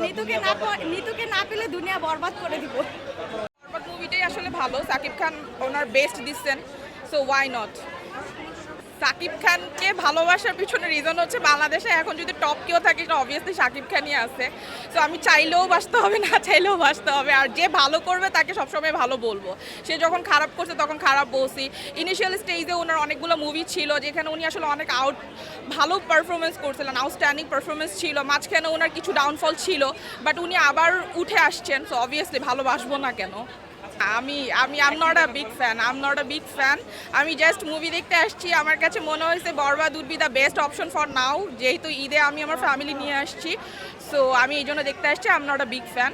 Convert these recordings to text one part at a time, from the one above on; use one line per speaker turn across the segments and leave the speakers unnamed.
নিতুকে না পেলে দুনিয়া বরবাদ করে দিব।
বরবাদ মুভিটাই আসলে ভালো, সাকিব খান ওনার বেস্ট দিচ্ছেন, সো ওয়াই নট। সাকিব খানকে ভালোবাসার পিছনে রিজন হচ্ছে বাংলাদেশে এখন যদি টপ কেউ থাকে সেটা অবভিয়াসলি সাকিব খানই আছে। সো আমি চাইলেও বাসতে হবে, না চাইলেও বাসতে হবে, আর যে ভালো করবে তাকে সবসময় ভালো বলবো। সে যখন খারাপ করছে তখন খারাপ বলছি। ইনিশিয়াল স্টেজে ওনার অনেকগুলো মুভি ছিল যেখানে উনি আসলে অনেক ভালো পারফরমেন্স করছিলেন, আউটস্ট্যান্ডিং পারফরমেন্স ছিল, মাঝখানে ওনার কিছু ডাউনফল ছিল, বাট উনি আবার উঠে আসছেন, সো অবভিয়াসলি ভালোবাসবো না কেন। আমি am not a big fan. আমি জাস্ট মুভি দেখতে আসছি, আমার কাছে মনে হয়েছে Borbaad would be the best option for now, যেহেতু ঈদে আমি আমার ফ্যামিলি নিয়ে আসছি, সো আমি এই জন্য দেখতে আসছি। আম নট আ বিগ ফ্যান।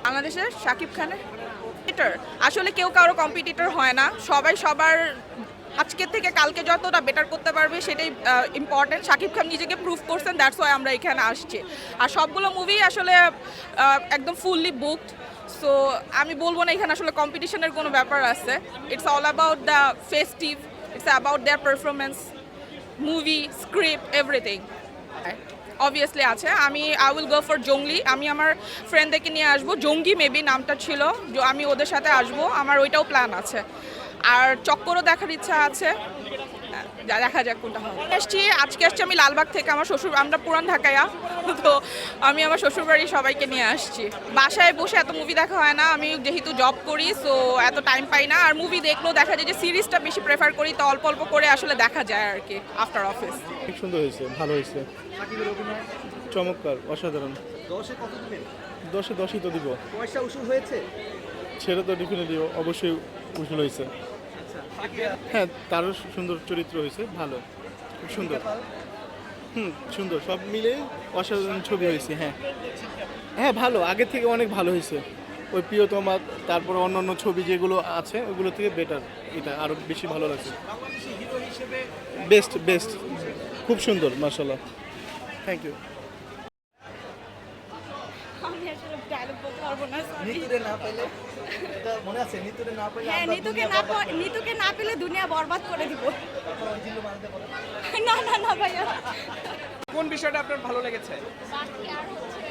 বাংলাদেশের শাকিব খানের কম্পিটিটর, আসলে কেউ কারো কম্পিটিটর হয় না, সবাই সবার আজকের থেকে কালকে যতটা বেটার করতে পারবে সেটাই ইম্পর্টেন্ট। শাকিব খান নিজেকে প্রুভ করছেন, দ্যাটস ওয়াই আমরা এখানে আসছি। আর সবগুলো মুভি আসলে একদম ফুললি বুকড, সো আমি বলবো না এখানে আসলে কম্পিটিশনের কোনো ব্যাপার আছে। It's all about the festive, it's about their performance, movie, script, everything. Obviously আছে। আই উইল গো ফর জঙ্গলি। আমি আমার ফ্রেন্ডদেরকে নিয়ে আসবো, জঙ্গি মেবি নামটা ছিল, আমি ওদের সাথে আসবো, আমার ওইটাও প্ল্যান আছে। আর চক্করও দেখার ইচ্ছা আছে, দেখা যাক কোনটা হয়। আজকে আসছি আমি লালবাগ থেকে, আমার আমরা পুরান ঢাকায়া, তো আমি আমার শ্বশুরবাড়ির সবাইকে নিয়ে আসছি। বাসায় বসে এত মুভি দেখা হয় না, আমি যেহেতু জব করি সো এত টাইম পাই না, আর মুভি দেখলেও দেখা যায় যে সিরিজটা বেশি প্রেফার করি, তো অল্প অল্প করে আসলে দেখা যায় আর কি আফটার অফিস।
খুব সুন্দর হয়েছে, ভালো হয়েছে, চমৎকার, অসাধারণ।
10-এ কত দিবেন?
10-এ 10ই তো দিব।
পয়সা উসুল হয়েছে?
ছেলে তো ডেফিনেটলি অবশ্যই উসুল হয়েছে। হ্যাঁ, তারও সুন্দর চরিত্র হয়েছে, ভালো, খুব সুন্দর। সুন্দর, সব মিলে অসাধারণ ছবি হয়েছে। হ্যাঁ হ্যাঁ, ভালো, আগের থেকে অনেক ভালো হয়েছে। ওই প্রিয়তমা, তারপরে অন্যান্য ছবি যেগুলো আছে ওগুলো থেকে বেটার, এটা আরও বেশি ভালো লাগছে। বেস্ট, খুব সুন্দর, মাশাআল্লাহ, থ্যাংক ইউ।
আমি আসলে ডায়লগ বলতে পারবো না, সরি।
নিতুরে না পেলে, এটা মনে আছে, নিতুরে না পেলে
হ্যাঁ,
আমরা
নিতুকে না পেলে দুনিয়া বরবাদ করে দিব।
জিল্লু বানাতে পারে।
না ভাইয়া।
কোন বিষয়টা আপনার ভালো লেগেছে?
বাকি আর হচ্ছে